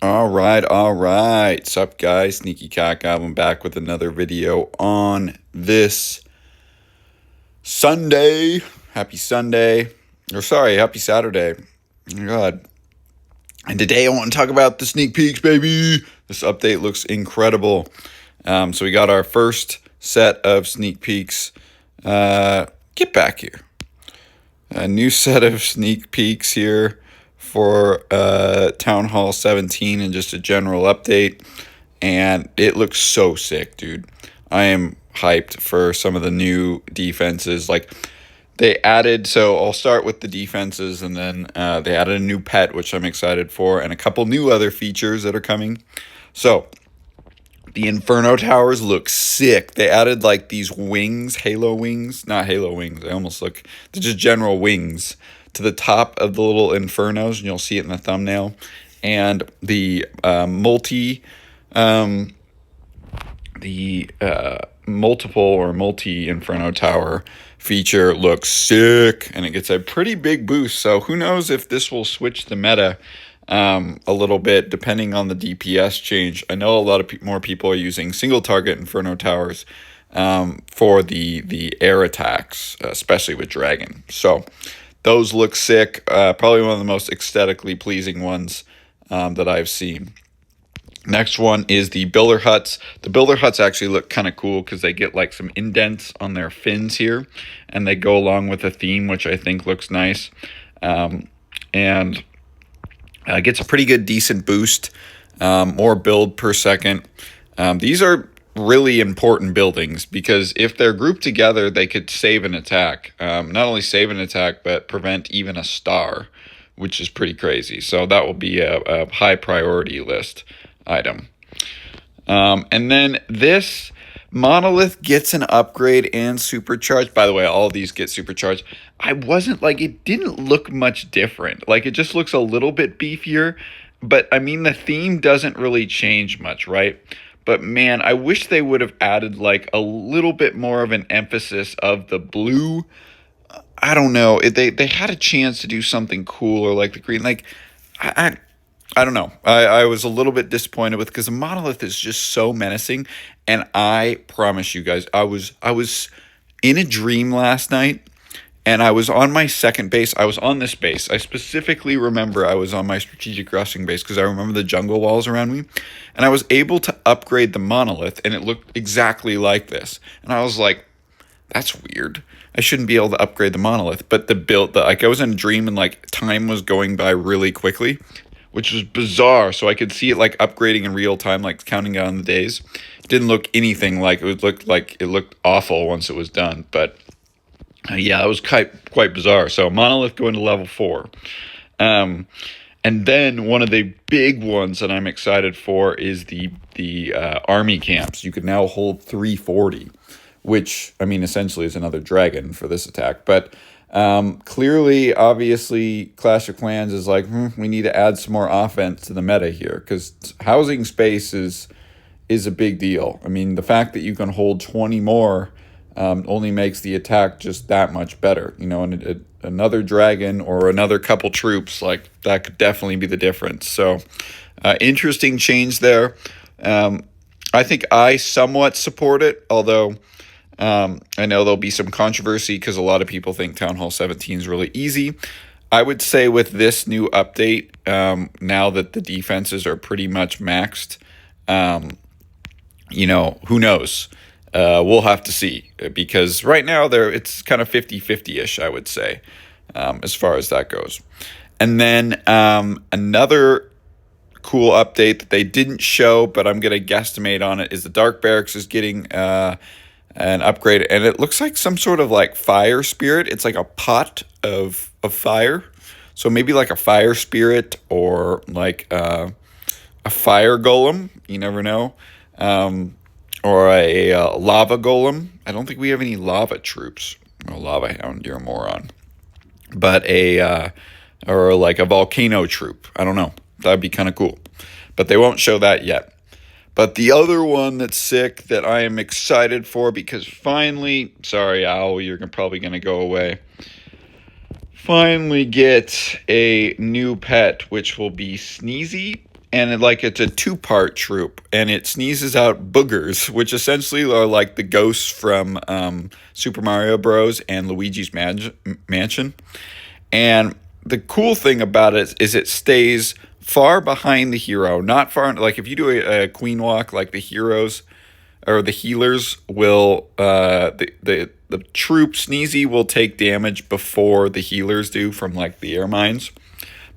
All right. Sup, guys? Sneaky Cat Goblin back with another video on this Sunday. Happy Sunday. Or sorry, happy Saturday. Oh my God. And today I want to talk about the sneak peeks, baby. This update looks incredible. So we got our first set of sneak peeks. Get back here. A new set of sneak peeks here for Town Hall 17 and just a general update. And it looks so sick, dude. I am hyped for some of the new defenses. Like, they added, so I'll start with the defenses, and then they added a new pet, which I'm excited for, and a couple new other features that are coming. So, the Inferno towers look sick. They added like these wings, halo wings, not halo wings. They almost look, they're just general wings to the top of the little Infernos, and you'll see it in the thumbnail. And the multiple or multi Inferno tower feature looks sick, and it gets a pretty big boost. So who knows if this will switch the meta a little bit depending on the DPS change. I know a lot of more people are using single target Inferno towers for the air attacks, especially with Dragon. So those look sick. Probably one of the most aesthetically pleasing ones that I've seen. Next one is the builder huts. The builder huts actually look kind of cool because they get like some indents on their fins here, and they go along with the theme, which I think looks nice. And gets a pretty good, decent boost, more build per second. These are really important buildings because if they're grouped together, they could save an attack. Not only save an attack, but prevent even a star, which is pretty crazy. So that will be a high priority list item. And then this Monolith gets an upgrade and supercharged. By the way, all of these get supercharged. I wasn't like, it didn't look much different. Like, it just looks a little bit beefier. But I mean, the theme doesn't really change much, right? But man, I wish they would have added like a little bit more of an emphasis of the blue. I don't know. They had a chance to do something cooler like the green. Like, I don't know. I was a little bit disappointed with, because the Monolith is just so menacing, and I promise you guys, I was in a dream last night, and I was on my second base. I was on this base. I specifically remember I was on my strategic resting base because I remember the jungle walls around me, and I was able to upgrade the Monolith, and it looked exactly like this. And I was like, that's weird. I shouldn't be able to upgrade the Monolith. But like, I was in a dream, and like time was going by really quickly, which was bizarre. So I could see it like upgrading in real time, like counting down the days. It didn't look anything like it looked like it looked awful once it was done. But yeah, it was quite bizarre. So Monolith going to level 4. And then one of the big ones that I'm excited for is the army camps. You can now hold 340, which, I mean, essentially is another dragon for this attack. But clearly, obviously, Clash of Clans is like, we need to add some more offense to the meta here, because housing space is a big deal. I mean, the fact that you can hold 20 more only makes the attack just that much better. You know, and another dragon or another couple troops, like, that could definitely be the difference. So, interesting change there. I think I somewhat support it, although I know there'll be some controversy because a lot of people think Town Hall 17 is really easy. I would say with this new update, now that the defenses are pretty much maxed, who knows? We'll have to see, because right now it's kind of 50-50-ish, I would say, as far as that goes. And then another cool update that they didn't show, but I'm going to guesstimate on it, is the Dark Barracks is getting an upgrade, and it looks like some sort of like fire spirit. It's like a pot of fire, so maybe like a fire spirit or like a fire golem. You never know. Or a lava golem. I don't think we have any lava troops. Or lava hound, you're a moron. But or like a volcano troop. I don't know. That'd be kind of cool. But they won't show that yet. But the other one that's sick that I am excited for, because finally, sorry, Owl, you're probably going to go away. Finally get a new pet, which will be Sneezy. and it's a two-part troop, and it sneezes out boogers, which essentially are like the ghosts from Super Mario Bros. And Luigi's Mansion. And the cool thing about it is it stays far behind the hero, not far. Like if you do a queen walk, like the heroes or the healers will, the troop Sneezy will take damage before the healers do from like the air mines,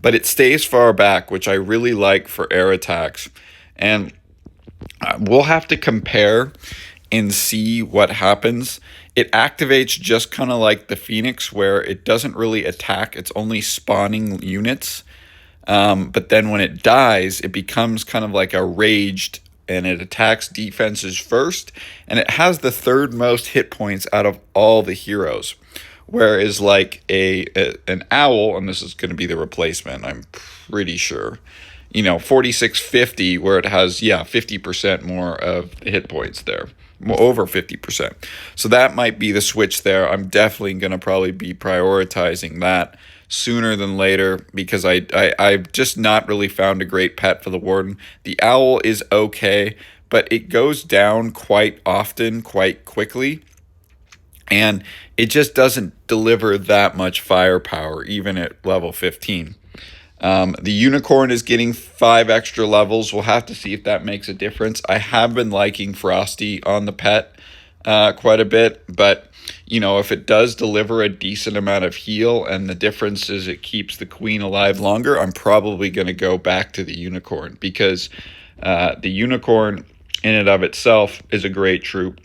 but it stays far back, which I really like for air attacks. And we'll have to compare and see what happens. It activates just kind of like the Phoenix, where it doesn't really attack, it's only spawning units. But then when it dies, it becomes kind of like a raged, and it attacks defenses first, and it has the third most hit points out of all the heroes. Whereas like an owl, and this is going to be the replacement, I'm pretty sure, 4650, where it has 50% more of the hit points there, over 50%. So that might be the switch there. I'm definitely going to probably be prioritizing that sooner than later, because I've just not really found a great pet for the Warden. The owl is okay, but it goes down quite often, quite quickly, and it just doesn't deliver that much firepower, even at level 15. The unicorn is getting 5 extra levels. We'll have to see if that makes a difference. I have been liking Frosty on the pet quite a bit, but if it does deliver a decent amount of heal, and the difference is it keeps the queen alive longer, I'm probably going to go back to the unicorn, because the unicorn in and of itself is a great troop,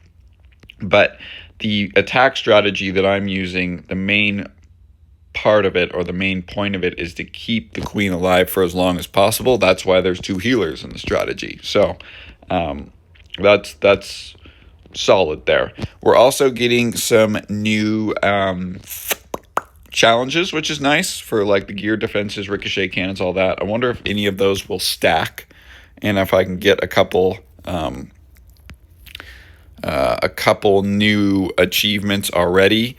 but the attack strategy that I'm using, the main part of it, or the main point of it, is to keep the queen alive for as long as possible. That's why there's 2 healers in the strategy. So that's solid there. We're also getting some new challenges, which is nice, for like the gear defenses, ricochet cannons, all that. I wonder if any of those will stack, and if I can get a couple new achievements already.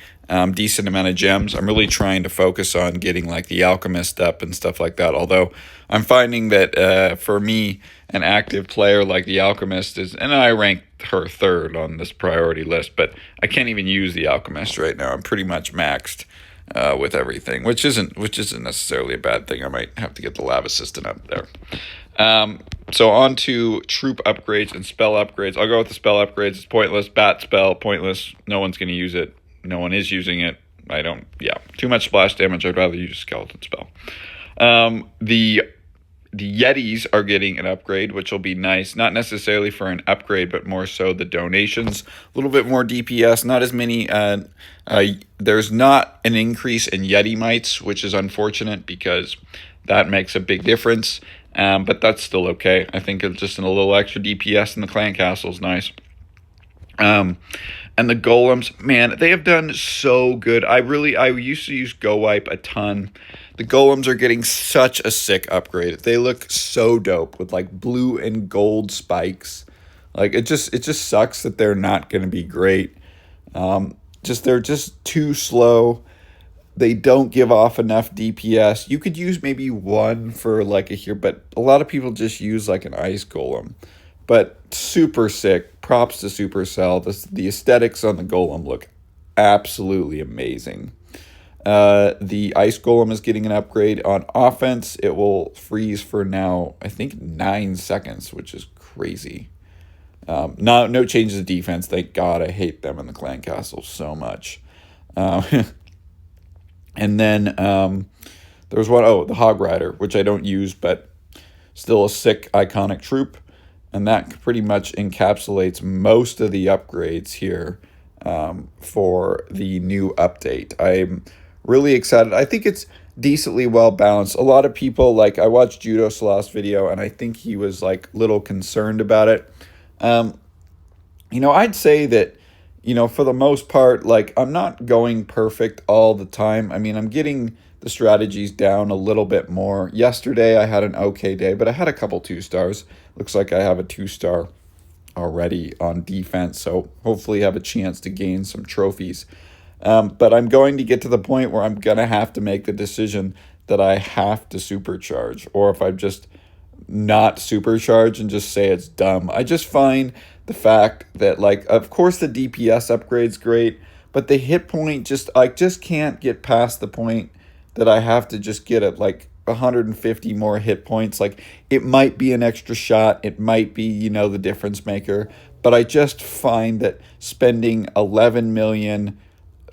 Decent amount of gems. I'm really trying to focus on getting like the alchemist up and stuff like that, although I'm finding that for me, an active player like the alchemist is, and I ranked her 3rd on this priority list, but I can't even use the alchemist right now. I'm pretty much maxed with everything, which isn't necessarily a bad thing. I might have to get the lava assistant up there. So on to troop upgrades and spell upgrades. I'll go with the spell upgrades. It's pointless. Bat spell, pointless. No one's going to use it. No one is using it. Too much splash damage. I'd rather use a skeleton spell. The Yetis are getting an upgrade, which will be nice. Not necessarily for an upgrade, but more so the donations. A little bit more DPS. Not as many. There's not an increase in Yeti mites, which is unfortunate, because that makes a big difference. But that's still okay. I think it's just a little extra DPS in the clan castle is nice. And the golems, man, they have done so good. I used to use Go Wipe a ton. The golems are getting such a sick upgrade. They look so dope with like blue and gold spikes. Like it just sucks that they're not going to be great. They're just too slow. They don't give off enough DPS. You could use maybe one for like a here, but a lot of people just use like an ice golem. But super sick. Props to Supercell. The aesthetics on the golem look absolutely amazing. The Ice Golem is getting an upgrade. On offense, it will freeze for now, I think, 9 seconds, which is crazy. No changes to defense. Thank God. I hate them in the clan castle so much. And then there was the Hog Rider, which I don't use, but still a sick, iconic troop. And that pretty much encapsulates most of the upgrades here for the new update. I'm really excited. I think it's decently well balanced. A lot of people, like, I watched Judo's last video, and I think he was like little concerned about it. I'd say that, for the most part, like, I'm not going perfect all the time. I mean, I'm getting the strategies down a little bit more. Yesterday, I had an okay day, but I had a couple 2-stars. Looks like I have a 2-star already on defense, so hopefully have a chance to gain some trophies. But I'm going to get to the point where I'm going to have to make the decision that I have to supercharge, or if I just not supercharge and just say it's dumb. I just find the fact that, like, of course the DPS upgrade's great, but the hit point just, I just can't get past the point that I have to just get at like 150 more hit points. Like, it might be an extra shot, it might be, the difference maker, but I just find that spending 11 million,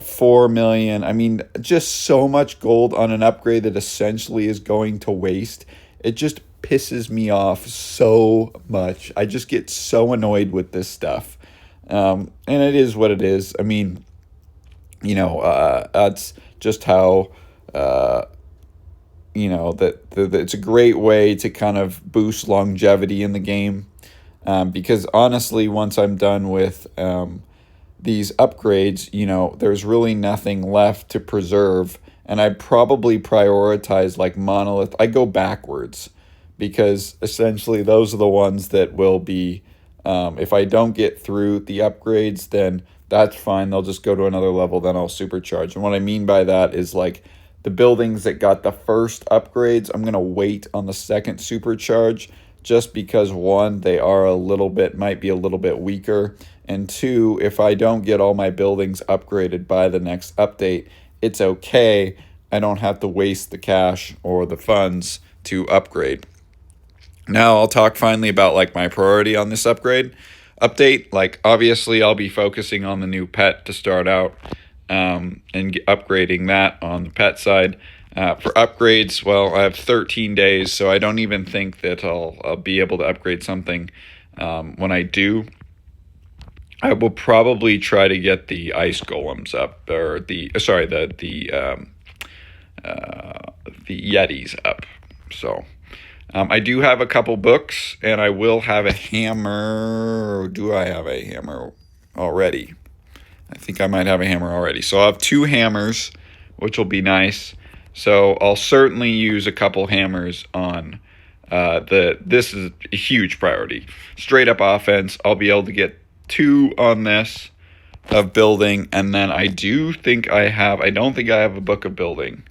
4 million, I mean, just so much gold on an upgrade that essentially is going to waste. It just pisses me off so much. I just get so annoyed with this stuff. And it is what it is. I mean, that's just how, that it's a great way to kind of boost longevity in the game. Because honestly, once I'm done with these upgrades, there's really nothing left to preserve. And I probably prioritize like Monolith. I go backwards because essentially those are the ones that will be, if I don't get through the upgrades, then that's fine. They'll just go to another level, then I'll supercharge. And what I mean by that is like the buildings that got the first upgrades, I'm going to wait on the second supercharge just because, one, they are might be a little bit weaker. And two, if I don't get all my buildings upgraded by the next update, it's okay. I don't have to waste the cash or the funds to upgrade. Now I'll talk finally about like my priority on this update. Like, obviously I'll be focusing on the new pet to start out, and upgrading that on the pet side. For upgrades, well, I have 13 days, so I don't even think that I'll be able to upgrade something. When I do, I will probably try to get the Ice Golems up, or the Yetis up. So I do have a couple books, and I will have a hammer. Or do I have a hammer already? I think I might have a hammer already. So I'll have 2 hammers, which will be nice. So I'll certainly use a couple hammers on this is a huge priority. Straight up offense, I'll be able to get 2 on this of building, and then I don't think I have a book of building,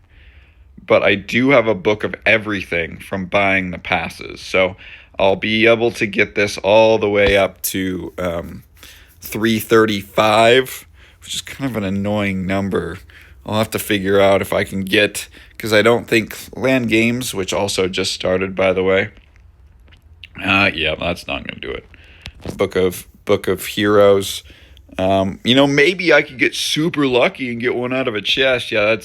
but I do have a book of everything from buying the passes. So I'll be able to get this all the way up to 335, which is kind of an annoying number. I'll have to figure out if I can get, because I don't think Land Games, which also just started, by the way. Yeah, that's not going to do it. Book of Heroes. Maybe I could get super lucky and get one out of a chest. Yeah,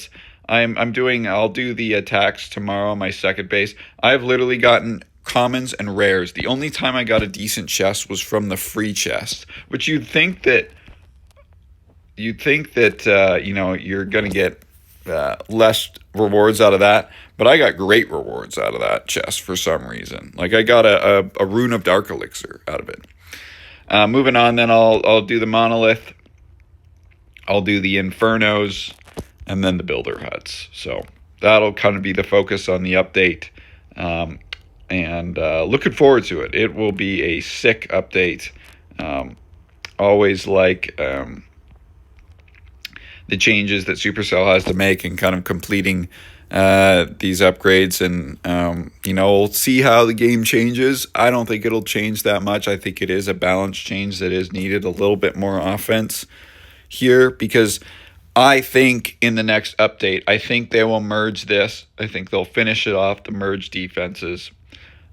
I'll do the attacks tomorrow on my second base. I've literally gotten commons and rares. The only time I got a decent chest was from the free chest, which you'd think that you're going to get less rewards out of that, but I got great rewards out of that chest for some reason. Like, I got a Rune of Dark Elixir out of it. Moving on, then I'll do the Monolith, I'll do the Infernos, and then the Builder Huts. So that'll kind of be the focus on the update, and looking forward to it. It will be a sick update. Always like the changes that Supercell has to make and kind of completing these upgrades, and we'll see how the game changes. I don't think it'll change that much. I think it is a balance change that is needed, a little bit more offense here, because I think in the next update, I think they will merge this. I think they'll finish it off, the merge defenses.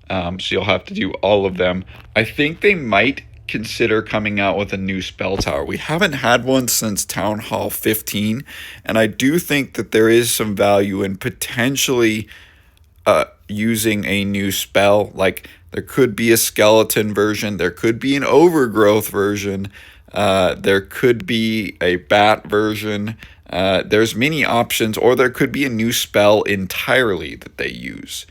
So you'll have to do all of them. I think they might consider coming out with a new spell tower. We haven't had one since Town Hall 15, and I do think that there is some value in potentially using a new spell. Like, there could be a skeleton version, there could be an overgrowth version, there could be a bat version. There's many options, or there could be a new spell entirely that they use.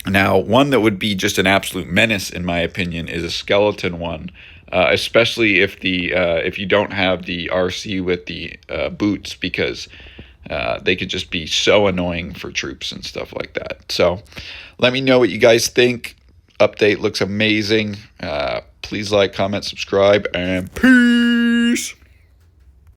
Now, one that would be just an absolute menace, in my opinion, is a skeleton one, especially if you don't have the RC with the boots, because they could just be so annoying for troops and stuff like that. So let me know what you guys think. Update looks amazing. Please like, comment, subscribe, and peace.